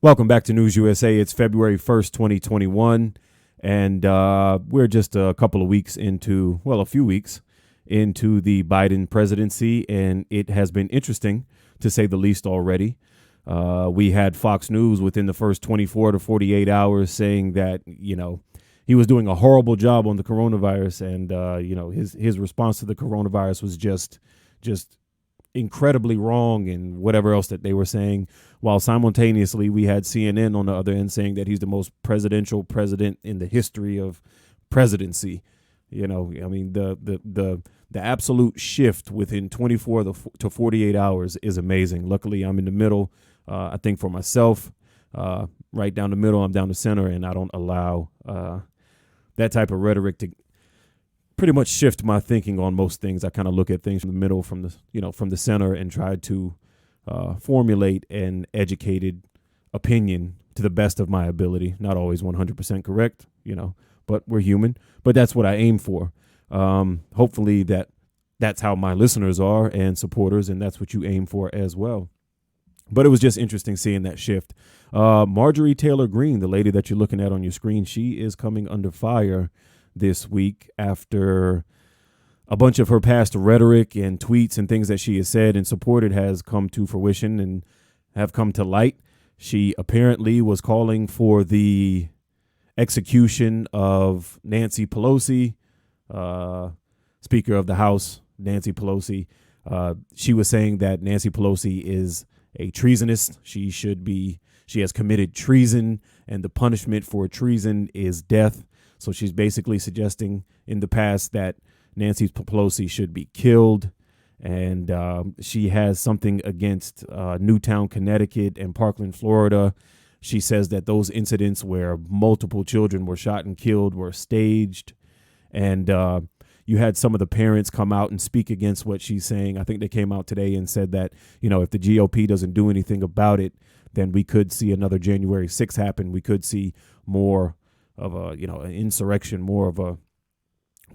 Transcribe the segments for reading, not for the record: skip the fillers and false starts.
Welcome back to News USA. It's February 1st, 2021, and we're just a couple of weeks into, well, a few weeks into the Biden presidency, and it has been interesting, to say the least, already. We had Fox News within the first 24 to 48 hours saying that, he was doing a horrible job on the coronavirus, and, his response to the coronavirus was just incredibly wrong and whatever else that they were saying, while simultaneously we had CNN on the other end saying that he's the most presidential president in the history of presidency. The absolute shift within 24 to 48 hours is amazing. Luckily, I'm in the middle. I think for myself, right down the middle, I'm down the center, and I don't allow that type of rhetoric to pretty much shift my thinking on most things. I kind of look at things from the middle, from the center, and try to formulate an educated opinion to the best of my ability. Not always 100% correct, but we're human. But that's what I aim for. Hopefully that's how my listeners are and supporters, and that's what you aim for as well. But it was just interesting seeing that shift. Marjorie Taylor Greene, the lady that you're looking at on your screen, she is coming under fire this week after a bunch of her past rhetoric and tweets and things that she has said and supported has come to fruition and have come to light. She apparently was calling for the execution of Nancy Pelosi, Speaker of the House, Nancy Pelosi. She was saying that Nancy Pelosi is a treasonist. She has committed treason, and the punishment for treason is death. So she's basically suggesting in the past that Nancy Pelosi should be killed. And she has something against Newtown, Connecticut and Parkland, Florida. She says that those incidents where multiple children were shot and killed were staged. And you had some of the parents come out and speak against what she's saying. I think they came out today and said that, if the GOP doesn't do anything about it, then we could see another January 6th happen. We could see more of an insurrection, more of a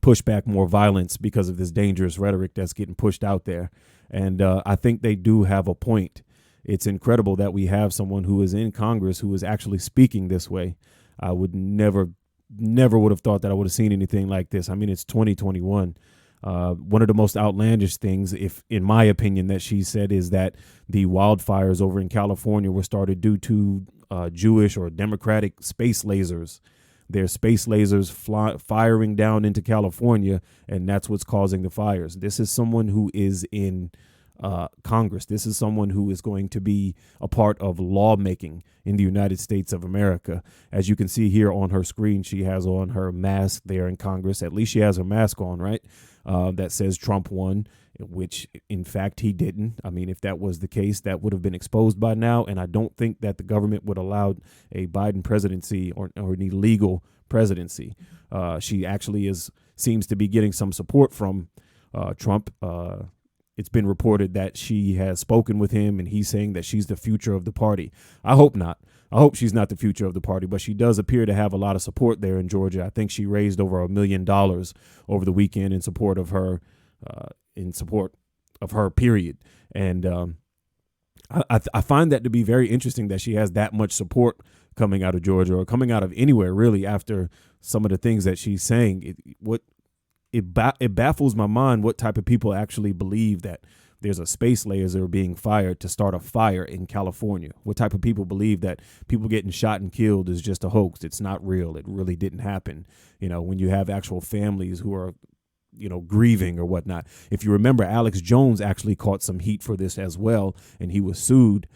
pushback, more violence because of this dangerous rhetoric that's getting pushed out there. And I think they do have a point. It's incredible that we have someone who is in Congress who is actually speaking this way. I would never would have thought that I would have seen anything like this. I mean, it's 2021. One of the most outlandish things, if in my opinion, that she said is that the wildfires over in California were started due to Jewish or Democratic space lasers. There's space lasers firing down into California, and that's what's causing the fires. This is someone who is in Congress. This is someone who is going to be a part of lawmaking in the United States of America. As you can see here on her screen, she has on her mask there in Congress. At least she has her mask on, right? That says Trump won, which in fact he didn't. I mean, if that was the case, that would have been exposed by now. And I don't think that the government would allow a Biden presidency or an illegal presidency. She actually seems to be getting some support from Trump. It's been reported that she has spoken with him and he's saying that she's the future of the party. I hope not. I hope she's not the future of the party, but she does appear to have a lot of support there in Georgia. I think she raised over $1 million over the weekend in support of her, period. And I find that to be very interesting that she has that much support coming out of Georgia or coming out of anywhere, really, after some of the things that she's saying. It baffles my mind what type of people actually believe that there's a space laser being fired to start a fire in California. What type of people believe that people getting shot and killed is just a hoax? It's not real. It really didn't happen. When you have actual families who are, grieving or whatnot. If you remember, Alex Jones actually caught some heat for this as well, and he was sued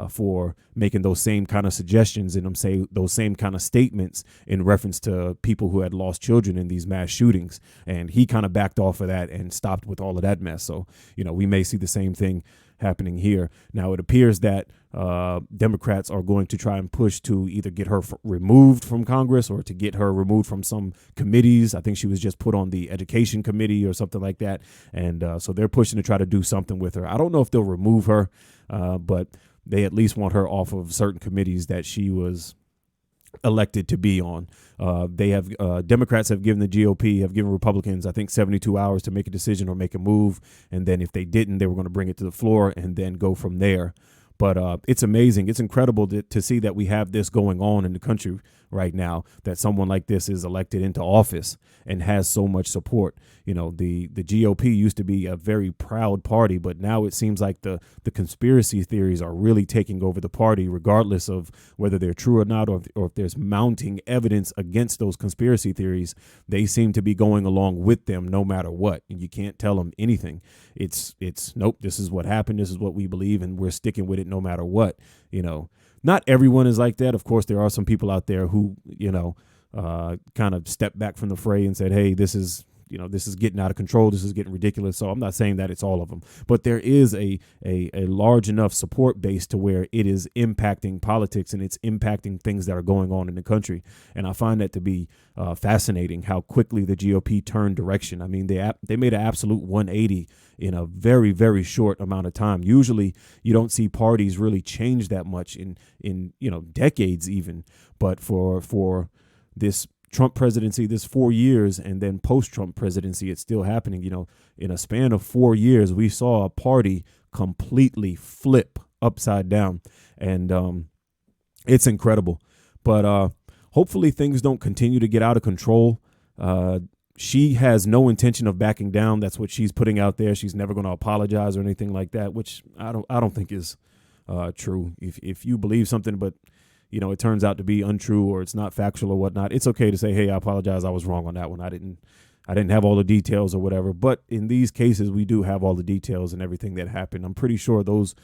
for making those same kind of suggestions and those same kind of statements in reference to people who had lost children in these mass shootings. And he kind of backed off of that and stopped with all of that mess. So, we may see the same thing happening here. Now, it appears that Democrats are going to try and push to either get her removed from Congress or to get her removed from some committees. I think she was just put on the education committee or something like that. And so they're pushing to try to do something with her. I don't know if they'll remove her, but they at least want her off of certain committees that she was elected to be on. Democrats have given the GOP, have given Republicans, I think, 72 hours to make a decision or make a move. And then if they didn't, they were going to bring it to the floor and then go from there. But it's amazing. It's incredible to see that we have this going on in the country right now, that someone like this is elected into office and has so much support. You know, the GOP used to be a very proud party, but now it seems like the conspiracy theories are really taking over the party, regardless of whether they're true or not, or if there's mounting evidence against those conspiracy theories. They seem to be going along with them no matter what, and you can't tell them anything. It's nope, this is what happened, this is what we believe, and we're sticking with it no matter what. You know, not everyone is like that. Of course, there are some people out there who, you know, kind of step back from the fray and said, hey, this is getting out of control. This is getting ridiculous. So I'm not saying that it's all of them, but there is a large enough support base to where it is impacting politics and it's impacting things that are going on in the country. And I find that to be fascinating, how quickly the GOP turned direction. I mean, they made an absolute 180 in a very, very short amount of time. Usually you don't see parties really change that much in decades even. But for this Trump presidency, this 4 years, and then post-Trump presidency, it's still happening. You know, in a span of 4 years, we saw a party completely flip upside down, and it's incredible. But hopefully things don't continue to get out of control. She has no intention of backing down. That's what she's putting out there. She's never going to apologize or anything like that, which I don't think is true. If you believe something, but it turns out to be untrue or it's not factual or whatnot, it's okay to say, hey, I apologize, I was wrong on that one. I didn't have all the details or whatever. But in these cases, we do have all the details and everything that happened. I'm pretty sure those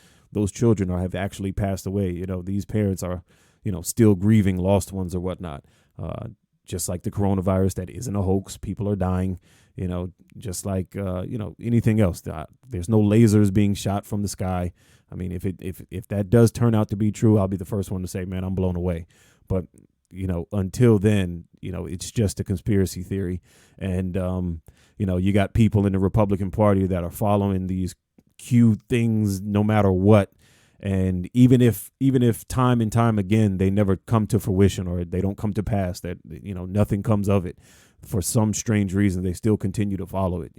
children have actually passed away. These parents are, still grieving lost ones or whatnot. Just like the coronavirus, that isn't a hoax. People are dying, just like, anything else. There's no lasers being shot from the sky. I mean, if that does turn out to be true, I'll be the first one to say, man, I'm blown away. But, until then, it's just a conspiracy theory. And, you got people in the Republican Party that are following these cute things no matter what. And even if time and time again they never come to fruition or they don't come to pass, that nothing comes of it, for some strange reason they still continue to follow it.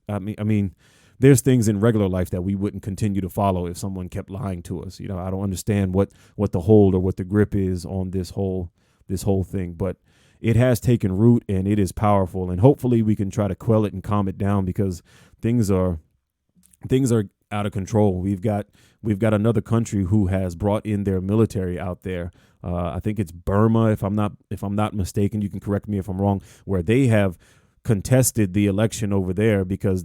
I mean, there's things in regular life that we wouldn't continue to follow if someone kept lying to us. I don't understand what the hold or what the grip is on this whole thing, but it has taken root and it is powerful. And hopefully we can try to quell it and calm it down, because things are out of control. We've got another country who has brought in their military out there. I think it's Burma, if I'm not mistaken. You can correct me if I'm wrong. Where they have contested the election over there because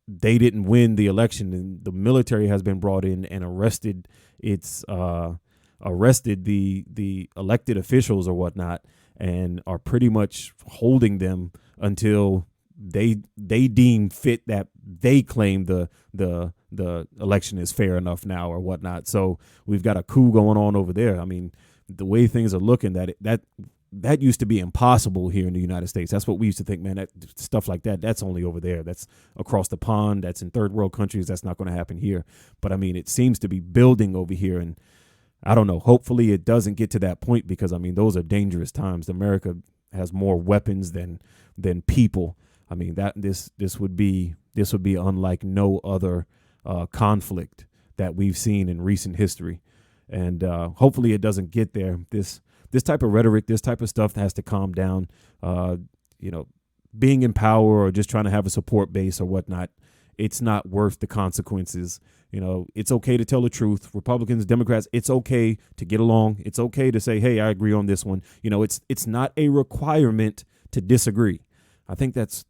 they didn't win the election, and the military has been brought in and arrested the elected officials or whatnot, and are pretty much holding them until they deem fit that they claim the election is fair enough now or whatnot. So we've got a coup going on over there. I mean, the way things are looking, that used to be impossible here in the United States. That's what we used to think, man, that stuff like that's only over there. That's across the pond. That's in third world countries. That's not going to happen here. But I mean, it seems to be building over here, and I don't know. Hopefully it doesn't get to that point, because I mean, those are dangerous times. America has more weapons than people. I mean, this would be unlike no other conflict that we've seen in recent history, and hopefully it doesn't get there. This type of rhetoric, this type of stuff has to calm down. Being in power or just trying to have a support base or whatnot, it's not worth the consequences. It's okay to tell the truth. Republicans, Democrats, it's okay to get along. It's okay to say, hey, I agree on this one. It's not a requirement to disagree. I think that's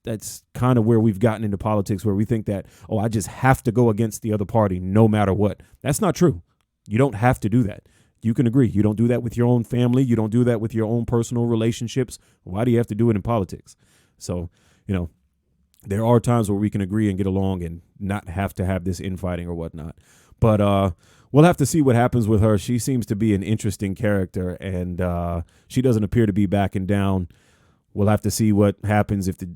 kind of where we've gotten into politics, where we think that, oh, I just have to go against the other party no matter what. That's not true. You don't have to do that. You can agree. You don't do that with your own family. You don't do that with your own personal relationships. Why do you have to do it in politics? So, there are times where we can agree and get along and not have to have this infighting or whatnot. But we'll have to see what happens with her. She seems to be an interesting character, and she doesn't appear to be backing down. We'll have to see what happens if the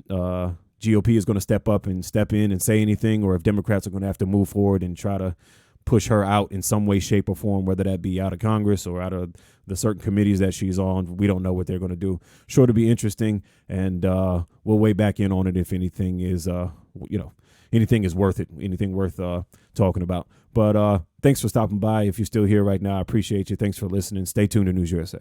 GOP is going to step in and say anything, or if Democrats are going to have to move forward and try to push her out in some way, shape, or form, whether that be out of Congress or out of the certain committees that she's on. We don't know what they're going to do. Sure to be interesting, and we'll weigh back in on it if anything is, anything is worth it, anything worth talking about. But thanks for stopping by. If you're still here right now, I appreciate you. Thanks for listening. Stay tuned to News USA.